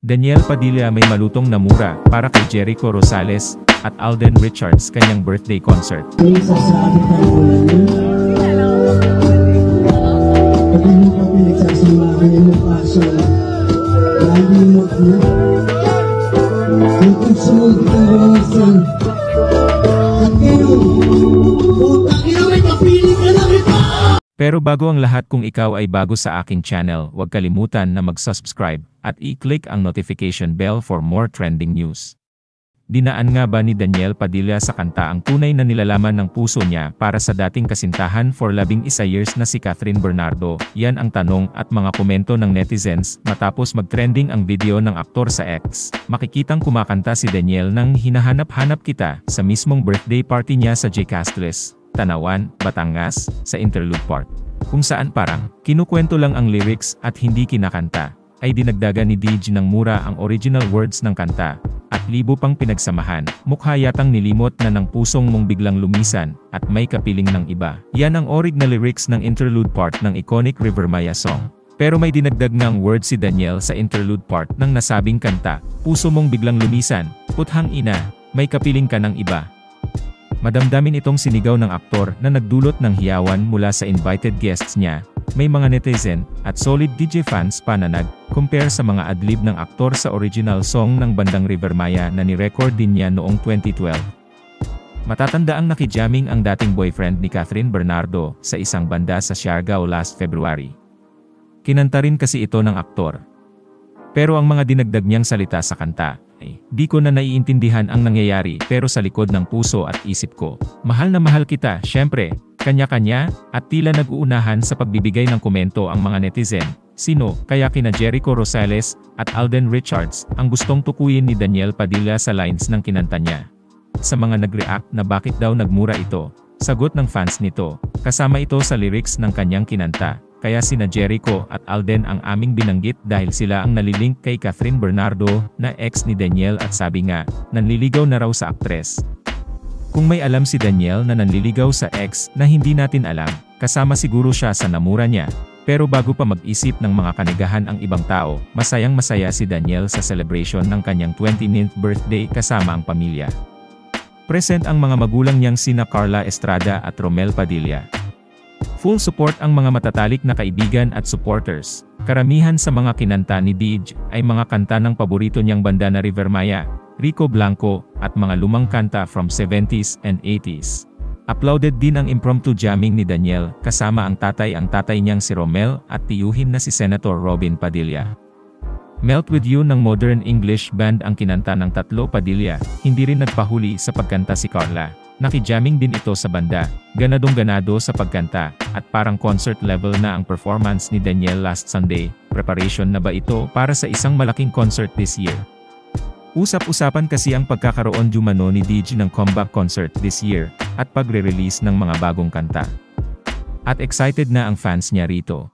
Daniel Padilla may malutong na mura para kay Jericho Rosales at Alden Richards kanyang birthday concert. May sasabi ka ulan niya. Pag hindi pa pinagsasamahan ng paso, lalimot na. Yung pagsunod ka rawasan. At kayo, putang ina may kapili ka na kita! Pero bago ang lahat, kung ikaw ay bago sa aking channel, huwag kalimutan na mag-subscribe at i-click ang notification bell for more trending news. Dinaan nga ba ni Daniel Padilla sa kanta ang tunay na nilalaman ng puso niya para sa dating kasintahan for 11 years na si Kathryn Bernardo? Yan ang tanong at mga komento ng netizens matapos mag-trending ang video ng aktor sa X. Makikitang kumakanta si Daniel nang hinahanap-hanap kita sa mismong birthday party niya sa J. Castles, Tanawan, Batangas, sa interlude part. Kung saan parang kinukwento lang ang lyrics at hindi kinakanta, ay dinagdagan ni DJ ng mura ang original words ng kanta, at libo pang pinagsamahan. Mukha yatang nilimot na ng pusong mong biglang lumisan, at may kapiling ng iba. Yan ang orig na lyrics ng interlude part ng iconic River Maya song. Pero may dinagdag ng words si Daniel sa interlude part ng nasabing kanta, puso mong biglang lumisan, puthang ina, may kapiling ka ng iba. Madamdamin itong sinigaw ng aktor na nagdulot ng hiyawan mula sa invited guests niya. May mga netizen at solid DJ fans pa na nag-compare sa mga adlib ng aktor sa original song ng bandang River Maya na ni-record din niya noong 2012. Matatandaang nakijamming ang dating boyfriend ni Kathryn Bernardo sa isang banda sa Siargao last February. Kinanta rin kasi ito ng aktor. Pero ang mga dinagdag niyang salita sa kanta, di ko na naiintindihan ang nangyayari, pero sa likod ng puso at isip ko, mahal na mahal kita, syempre, kanya-kanya, at tila nag-uunahan sa pagbibigay ng komento ang mga netizen. Sino, kaya kina Jericho Rosales at Alden Richards, ang gustong tukuyin ni Daniel Padilla sa lines ng kinanta niya. Sa mga nag-react na bakit daw nagmura ito, sagot ng fans nito, kasama ito sa lyrics ng kanyang kinanta. Kaya sina Jericho at Alden ang aming binanggit dahil sila ang nalilink kay Kathryn Bernardo na ex ni Daniel, at sabi nga, nanliligaw na raw sa aktres. Kung may alam si Daniel na nanliligaw sa ex na hindi natin alam, kasama siguro siya sa namura niya. Pero bago pa mag-isip ng mga kanigahan ang ibang tao, masayang masaya si Daniel sa celebration ng kanyang 29th birthday kasama ang pamilya. Present ang mga magulang niyang sina Carla Estrada at Romel Padilla. Full support ang mga matatalik na kaibigan at supporters. Karamihan sa mga kinanta ni DJ ay mga kanta ng paborito niyang banda na River Maya, Rico Blanco, at mga lumang kanta from 70s and 80s. Uploaded din ang impromptu jamming ni Daniel, kasama ang tatay niyang si Romel at tiyuhin na si Senator Robin Padilla. Melt With You ng Modern English Band ang kinanta ng tatlo Padilla, hindi rin nagpahuli sa pagkanta si Carla. Nakijamming din ito sa banda, ganadong-ganado sa pagkanta, at parang concert level na ang performance ni Daniel last Sunday. Preparation na ba ito para sa isang malaking concert this year? Usap-usapan kasi ang pagkakaroon dumano ni DJ ng comeback concert this year, at pagre-release ng mga bagong kanta. At excited na ang fans niya rito.